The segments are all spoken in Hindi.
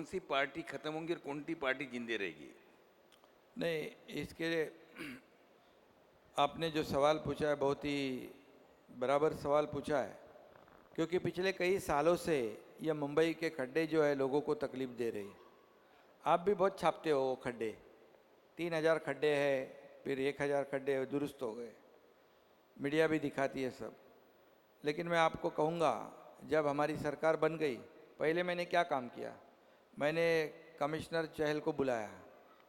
कौन सी पार्टी खत्म होंगी और कौन सी पार्टी जिंदे रहेगी? नहीं, इसके आपने जो सवाल पूछा है बहुत ही बराबर सवाल पूछा है, क्योंकि पिछले कई सालों से यह मुंबई के खड्डे जो है लोगों को तकलीफ दे रही है। आप भी बहुत छापते हो वो खड्डे, 3,000 खड्डे हैं, फिर 1,000 खड्डे दुरुस्त हो गए, मीडिया भी दिखाती है सब। लेकिन मैं आपको कहूँगा, जब हमारी सरकार बन गई, पहले मैंने क्या काम किया, मैंने कमिश्नर चहल को बुलाया।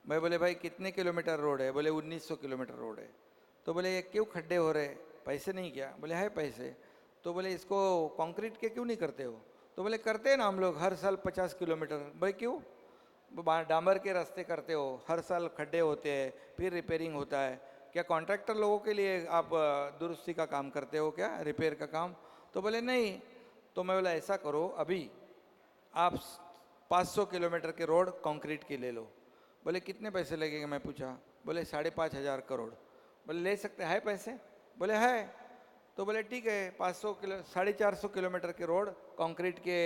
मैं बोले भाई कितने किलोमीटर रोड है? बोले 1900 किलोमीटर रोड है। तो बोले ये क्यों खड्डे हो रहे? पैसे नहीं क्या? बोले है पैसे। तो बोले इसको कंक्रीट के क्यों नहीं करते हो? तो बोले करते हैं ना हम लोग हर साल 50 किलोमीटर। भाई क्यों? डामर के रास्ते करते हो, हर साल खड्डे होते हैं, फिर रिपेयरिंग होता है। क्या कॉन्ट्रैक्टर लोगों के लिए आप दुरुस्ती का काम करते हो क्या, रिपेयर का काम? तो बोले नहीं। तो मैं बोला ऐसा करो, अभी आप 500 किलोमीटर के रोड कंक्रीट की ले लो। बोले कितने पैसे लगेंगे? मैं पूछा। बोले 5,500 करोड़। बोले ले सकते हैं पैसे? बोले है। तो बोले ठीक है, 450 किलोमीटर के रोड कंक्रीट के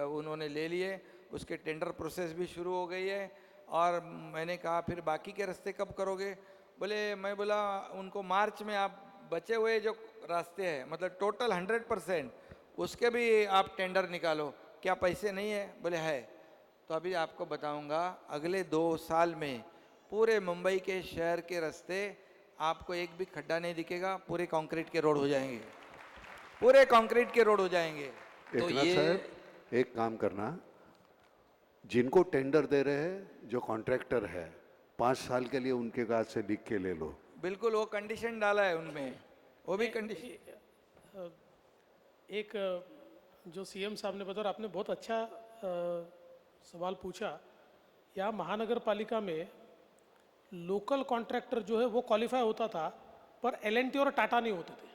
उन्होंने ले लिए, उसके टेंडर प्रोसेस भी शुरू हो गई है। और मैंने कहा फिर बाकी के रास्ते कब करोगे? बोले, मैं बोला उनको मार्च में आप बचे हुए जो रास्ते हैं, मतलब टोटल 100%, उसके भी आप टेंडर निकालो। क्या पैसे नहीं है? बोले है। तो अभी आपको बताऊंगा, अगले 2 साल में पूरे मुंबई के शहर के रास्ते आपको एक भी खड्डा नहीं दिखेगा, पूरे कंक्रीट के रोड हो जाएंगे, पूरे कंक्रीट के रोड हो जाएंगे। तो एकनाथ ये साहब एक काम करना, जिनको टेंडर दे रहे हैं जो कॉन्ट्रैक्टर है 5 साल के लिए उनके काज से लिख के ले लो। बिल्कुल वो कंडीशन डाला है उनमें, वो भी कंडीशन। एक जो सीएम साहब ने बताया, आपने बहुत अच्छा सवाल पूछा। यहाँ महानगर पालिका में लोकल कॉन्ट्रैक्टर जो है वो क्वालिफाई होता था, पर एलएनटी और टाटा नहीं होते थे।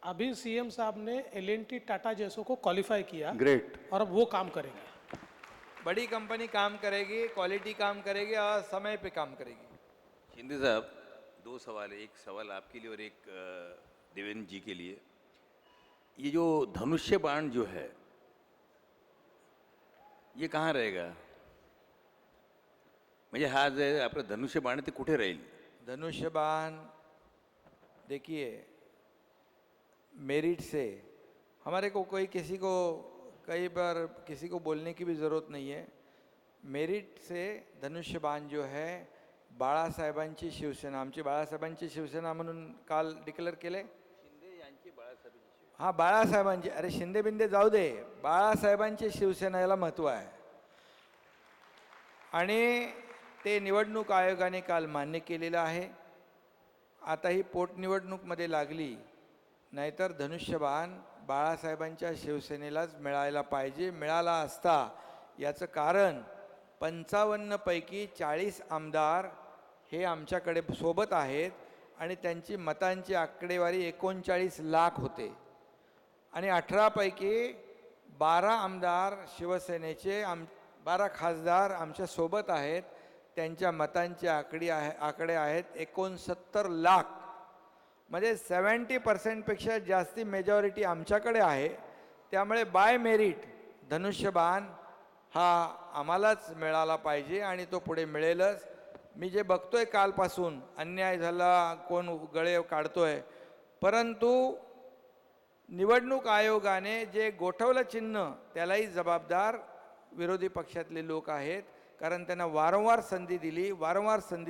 अभी सीएम साहब ने एलएनटी टाटा जैसों को क्वालिफाई किया, ग्रेट। और अब वो काम करेंगे। बड़ी कंपनी काम करेगी, क्वालिटी काम करेगी और समय पे काम करेगी। शिंदे साहब, दो सवाल है, एक सवाल आपके लिए और एक देवेंद्र जी के लिए। ये जो धनुष्य बाण जो है, ये कहाँ रहेगा? म्हणजे हा जे आपलं धनुष्य बाण आहे ते कुठे राहील? धनुष्यबाण देखिए, मेरिट से हमारे को कोई किसी को कई बार किसी को बोलने की भी ज़रूरत नहीं है। मेरिट से धनुष्यबाण जो है बाळासाहेबांची शिवसेना, आमची बाळासाहेबांची शिवसेना म्हणून काल डिक्लेअर केले। शिंदे यांची बाळासाहेबांची शिवसेना. हां, बाळासाहेबांची, अरे शिंदे बिंदे जाऊ दे, बाळासाहेबांची शिवसेना याला महत्त्व आहे. आणि ते निवडणूक आयोगाने काल मान्य केलेलं आहे. आता ही पोटनिवडणूकमध्ये लागली, नाहीतर धनुष्यबाण बाळासाहेबांच्या शिवसेनेलाच मिळायला पाहिजे. मिळाला असता, याचं कारण 55 पैकी 40 आमदार हे आमच्याकडे सोबत आहेत आणि त्यांची मतांची आकडेवारी 39 लाख होते आणि 18 पैकी 12 आमदार शिवसेनेचे 12 खासदार आमच्या सोबत आहेत, त्यांच्या मतांची आकडे आहेत 69 लाख. म्हणजे 70% पेक्षा जास्ती मेजॉरिटी आमच्याकडे आहे. त्यामुळे बाय मेरिट धनुष्यबाण हा आम्हालाच मिळाला पाहिजे आणि तो पुढे मिळेलच. मी जे बघतोय कालपासून, अन्याय झाला, कोण गळे काढतोय, परंतु निवडणूक आयोगाने जे गोठवलं चिन्ह त्यालाही जबाबदार विरोधी पक्षातले लोक आहेत. कारण त्यांना वारंवार संधी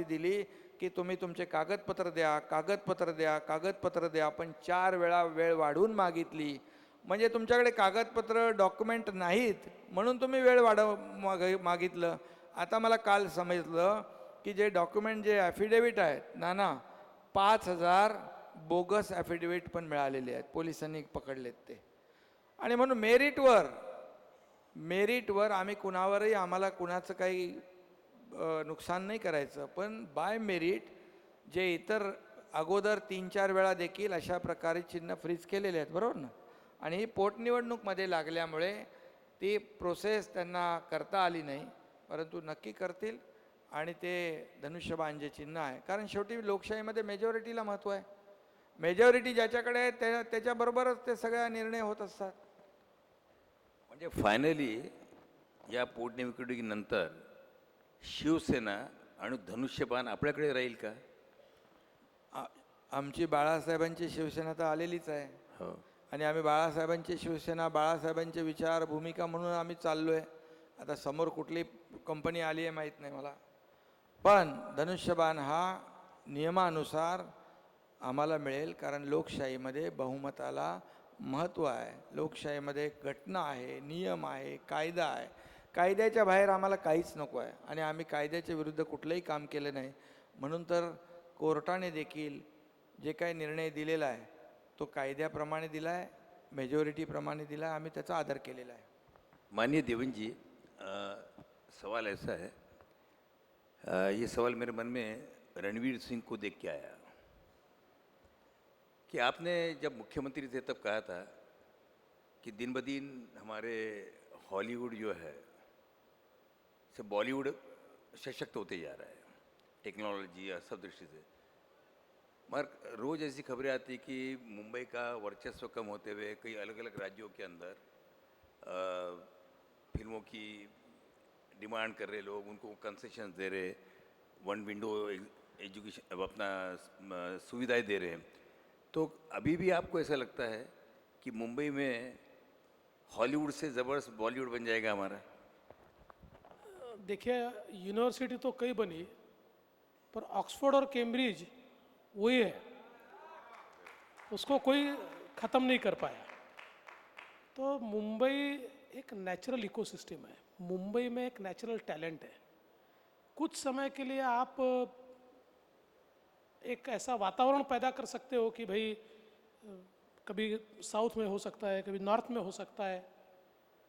दिली की तुम्ही तुमचे कागदपत्र द्या, कागदपत्र द्या, कागदपत्र द्या. पण 4 वेळा वेळ वाढवून मागितली. म्हणजे तुमच्याकडे कागदपत्र डॉक्युमेंट नाहीत म्हणून तुम्ही वेळ मागितलं. आता मला काल समजलं की जे डॉक्युमेंट, जे ॲफिडेविट आहेत नाना, 5,000 बोगस ॲफिडेविट पण मिळालेले आहेत, पोलिसांनी पकडलेत ते. आणि म्हणून मेरिटवर आम्ही कुणावरही, आम्हाला कुणाचं काही नुकसान नाही करायचं, पण बाय मेरिट जे इतर अगोदर 3-4 वेळा देखील अशा प्रकारे चिन्ह फ्रीज केलेले आहेत, बरोबर ना. आणि ही पोटनिवडणूकमध्ये लागल्यामुळे ती प्रोसेस त्यांना करता आली नाही, परंतु नक्की करतील. आणि ते धनुष्यबाण जे चिन्ह आहे, कारण शेवटी लोकशाहीमध्ये मेजॉरिटीला महत्त्व आहे. मेजॉरिटी ज्याच्याकडे आहे त्याच्याबरोबरच ते सगळ्या निर्णय होत असतात. म्हणजे फायनली या पोटनिवडणुकीनंतर शिवसेना आणि धनुष्यबाण आपल्याकडे राहील का? आमची बाळासाहेबांची शिवसेना तर आलेलीच आहे हो. आणि आम्ही बाळासाहेबांची शिवसेना, बाळासाहेबांचे विचार, भूमिका म्हणून आम्ही चाललो आहे. आता समोर कुठली कंपनी आली आहे माहीत नाही मला, पण धनुष्यबाण हा नियमानुसार आम्हाला मिळेल, कारण लोकशाहीमध्ये बहुमताला महत्त्व आहे. लोकशाहीमध्ये घटना आहे, नियम आहे, कायदा आहे. कायद्याच्या बाहेर आम्हाला काहीच नको आहे आणि आम्ही कायद्याच्या विरुद्ध कुठलंही काम केलं नाही. म्हणून तर कोर्टाने देखील जे काही निर्णय दिलेला आहे तो कायद्याप्रमाणे दिला आहे, मेजॉरिटीप्रमाणे दिला आहे. आम्ही त्याचा आदर केलेला आहे. माननीय देवेंद्र जी, सवाल ऐसा है, ये सवाल मेरे मन में रणवीर सिंह को देख के आया कि आपने जब मुख्यमंत्री थे तब कहा था कि दिन ब दिन हमारे हॉलीवुड जो है से बॉलीवुड सशक्त होते जा रहा है, टेक्नोलॉजी या सब दृष्टि से। मगर रोज़ ऐसी खबरें आती कि मुंबई का वर्चस्व कम होते हुए कई अलग अलग राज्यों के अंदर फिल्मों की डिमांड कर रहे लोग, उनको कंसेशन दे रहे, वन विंडो एजुकेशन अपना सुविधाएं दे रहे हैं। तो अभी भी आपको ऐसा लगता है कि मुंबई में हॉलीवुड से ज़बरदस्त बॉलीवुड बन जाएगा हमारा? देखिए, यूनिवर्सिटी तो कई बनी, पर ऑक्सफोर्ड और कैम्ब्रिज वही है, उसको कोई ख़त्म नहीं कर पाया। तो मुंबई एक नेचुरल इकोसिस्टम है, मुंबई में एक नेचुरल टैलेंट है। कुछ समय के लिए आप एक ऐसा वातावरण पैदा कर सकते हो कि भाई कभी साउथ में हो सकता है, कभी नॉर्थ में हो सकता है,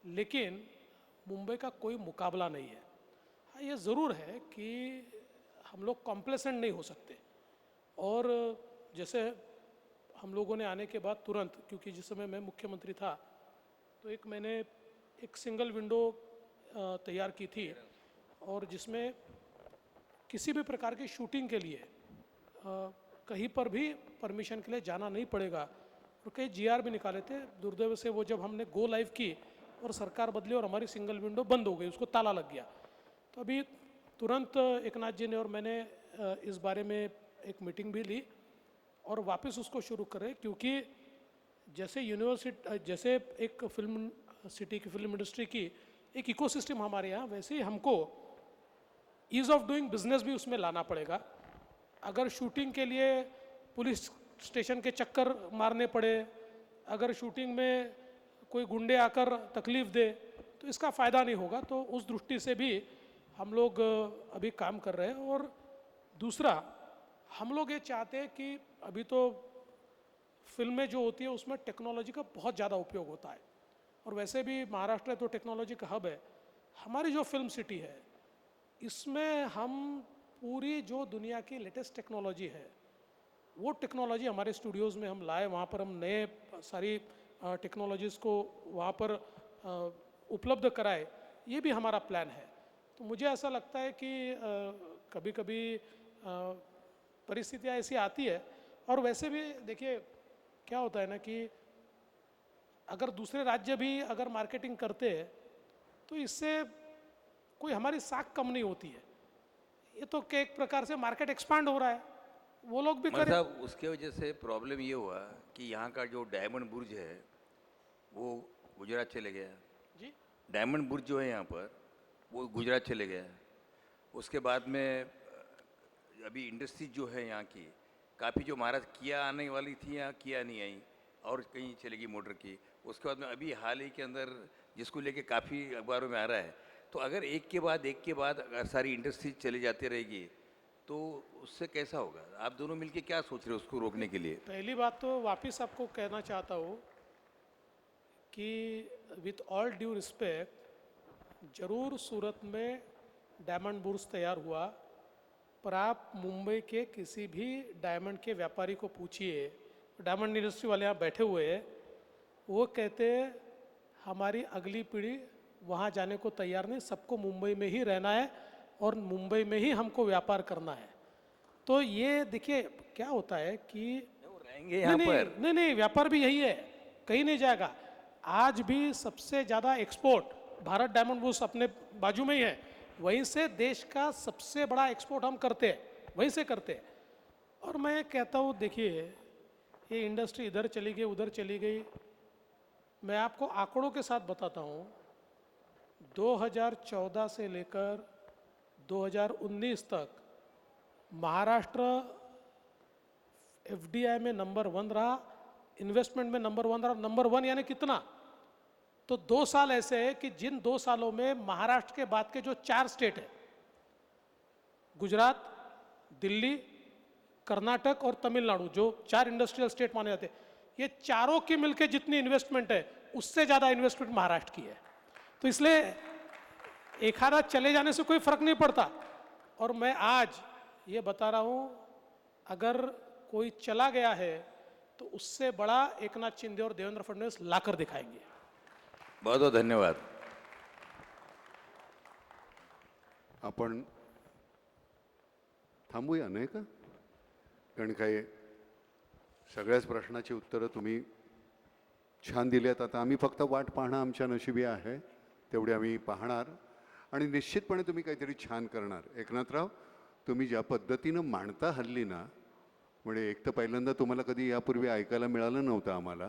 लेकिन मुंबई का कोई मुकाबला नहीं है। हाँ, ये ज़रूर है कि हम लोग कॉम्प्लेसेंट नहीं हो सकते। और जैसे हम लोगों ने आने के बाद तुरंत, क्योंकि जिस समय मैं मुख्यमंत्री था तो मैंने एक सिंगल विंडो तैयार की थी, और जिसमें किसी भी प्रकार की शूटिंग के लिए कहीं पर भी परमिशन के लिए जाना नहीं पड़ेगा। और कई जीआर भी निकाले थे। दुर्दैव से वो जब हमने गो लाइव की और सरकार बदली और हमारी सिंगल विंडो बंद हो गई, उसको ताला लग गया। तो अभी तुरंत एकनाथ जी ने और मैंने इस बारे में एक मीटिंग भी ली और वापस उसको शुरू करें, क्योंकि जैसे यूनिवर्सिटी, जैसे एक फिल्म सिटी की फिल्म इंडस्ट्री की एक इकोसिस्टम हमारे यहाँ, वैसे ही हमको ईज़ ऑफ डूइंग बिजनेस भी उसमें लाना पड़ेगा। अगर शूटिंग के लिए पुलिस स्टेशन के चक्कर मारने पड़े, अगर शूटिंग में कोई गुंडे आकर तकलीफ़ दे, तो इसका फ़ायदा नहीं होगा। तो उस दृष्टि से भी हम लोग अभी काम कर रहे हैं। और दूसरा, हम लोग ये चाहते हैं कि अभी तो फिल्में जो होती है उसमें टेक्नोलॉजी का बहुत ज़्यादा उपयोग होता है, और वैसे भी महाराष्ट्र तो टेक्नोलॉजी का हब है। हमारी जो फिल्म सिटी है इसमें हम पूरी जो दुनिया की लेटेस्ट टेक्नोलॉजी है वो टेक्नोलॉजी हमारे स्टूडियोज़ में हम लाए, वहाँ पर हम नए सारी टेक्नोलॉजीज़ को वहाँ पर उपलब्ध कराए, ये भी हमारा प्लान है। तो मुझे ऐसा लगता है कि कभी कभी परिस्थितियाँ ऐसी आती है। और वैसे भी देखिए क्या होता है ना कि अगर दूसरे राज्य भी अगर मार्केटिंग करते हैं तो इससे कोई हमारी साख कम नहीं होती है। ये तो कि एक प्रकार से मार्केट एक्सपांड हो रहा है, वो लोग भी करें। मतलब उसके वजह से प्रॉब्लम ये हुआ कि यहाँ का जो डायमंड बुर्ज है वो गुजरात चले गया जी, डायमंड बुर्ज जो है यहाँ पर वो गुजरात चले गया। उसके बाद में अभी इंडस्ट्री जो है यहाँ की काफ़ी, जो महाराष्ट्र किया आने वाली थी यहाँ किया नहीं आई और कहीं चलेगी मोटर की। उसके बाद में अभी हाल ही के अंदर जिसको लेके काफ़ी अखबारों में आ रहा है, तो अगर एक के बाद अगर सारी इंडस्ट्री चली जाती रहेगी तो उससे कैसा होगा? आप दोनों मिलके क्या सोच रहे हो उसको रोकने के लिए? पहली बात तो वापस आपको कहना चाहता हूँ कि विथ ऑल ड्यू रिस्पेक्ट, ज़रूर सूरत में डायमंड बुर्ज तैयार हुआ, पर आप मुंबई के किसी भी डायमंड के व्यापारी को पूछिए, डायमंड इंडस्ट्री वाले यहाँ बैठे हुए हैं, वो कहते हैं हमारी अगली पीढ़ी वहाँ जाने को तैयार नहीं, सबको मुंबई में ही रहना है और मुंबई में ही हमको व्यापार करना है। तो ये देखिए क्या होता है कि वो रहेंगे यहाँ पर। नहीं, व्यापार भी यही है, कहीं नहीं जाएगा। आज भी सबसे ज़्यादा एक्सपोर्ट भारत डायमंड बूस अपने बाजू में ही है, वहीं से देश का सबसे बड़ा एक्सपोर्ट हम करते हैं, वहीं से करते हैं। और मैं कहता हूँ देखिए, ये इंडस्ट्री इधर चली गई उधर चली गई, मैं आपको आंकड़ों के साथ बताता हूँ। 2014 से लेकर 2019 तक महाराष्ट्र एफडीआई में नंबर 1 रहा, इन्वेस्टमेंट में नंबर 1 रहा। नंबर 1 यानी कितना? तो 2 साल ऐसे है कि जिन 2 सालों में महाराष्ट्र के बाद के जो 4 स्टेट है, गुजरात, दिल्ली, कर्नाटक और तमिलनाडु, जो 4 इंडस्ट्रियल स्टेट माने जाते हैं, ये चारों की मिलके जितनी इन्वेस्टमेंट है उससे ज़्यादा इन्वेस्टमेंट महाराष्ट्र की है। तो इसलिए एक आधा चले जाने से कोई फर्क नहीं पड़ता। और मैं आज ये बता रहा हूँ, अगर कोई चला गया है तो उससे बड़ा एकनाथ शिंदे और देवेंद्र फडणवीस लाकर दिखाएंगे। बहुत बहुत धन्यवाद. आपण थांबूया नाही का? कारण काय सगळ्याच प्रश्नाची उत्तरं तुम्ही छान दिल्यात. आता आम्ही फक्त वाट पाहणं आमच्या नशिबी आहे, तेवढी आम्ही पाहणार आणि निश्चितपणे तुम्ही काहीतरी छान करणार. एकनाथराव, तुम्ही ज्या पद्धतीनं मांडता हल्ली ना, म्हणजे एक तर पहिल्यांदा तुम्हाला कधी यापूर्वी ऐकायला मिळालं नव्हतं आम्हाला,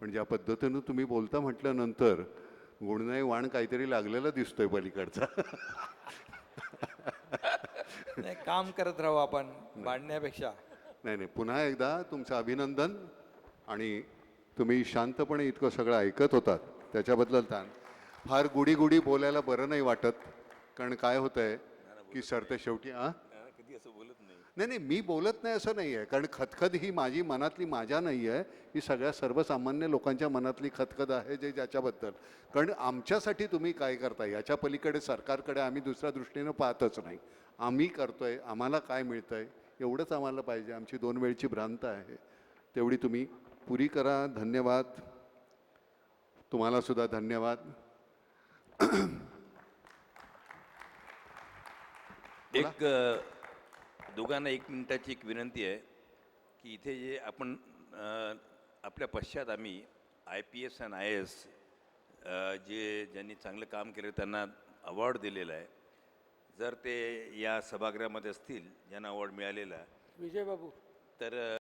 पण ज्या पद्धतीनं तुम्ही बोलता म्हटल्यानंतर गुणनाई वाण काहीतरी लागलेला दिसतोय पलीकडचा. नाही, काम करत राहू आपण भांडण्यापेक्षा. नाही नाही, पुन्हा एकदा तुमचं अभिनंदन. आणि तुम्ही शांतपणे इतकं सगळं ऐकत होतात त्याच्याबद्दल फार गुडी गुडी बोलायला बरं नाही वाटत. कारण काय होतं आहे की सरते शेवटी कधी असं बोलत नाही. नाही नाही, मी बोलत नाही असं नाही आहे. कारण खतखत ही माझी मनातली माझ्या नाही आहे, ही सगळ्या सर्वसामान्य लोकांच्या मनातली खतखत आहे जे ज्याच्याबद्दल. कारण आमच्यासाठी तुम्ही काय करता याच्या पलीकडे सरकारकडे आम्ही दुसऱ्या दृष्टीनं पाहतच नाही. आम्ही करतोय, आम्हाला काय मिळतंय एवढंच आम्हाला पाहिजे. आमची 2 वेळची भ्रांत आहे, तेवढी तुम्ही पुरी करा. धन्यवाद. तुम्हाला सुद्धा धन्यवाद. एक दोघांना 1 मिनिटाची एक विनंती आहे की इथे जे आपण आपल्या पश्चात आम्ही IPS आणि IAS ज्यांनी चांगलं काम केलं त्यांना अवॉर्ड दिलेला आहे. जर ते या सभागृहामध्ये असतील ज्यांना अवॉर्ड मिळालेला विजय बाबू, तर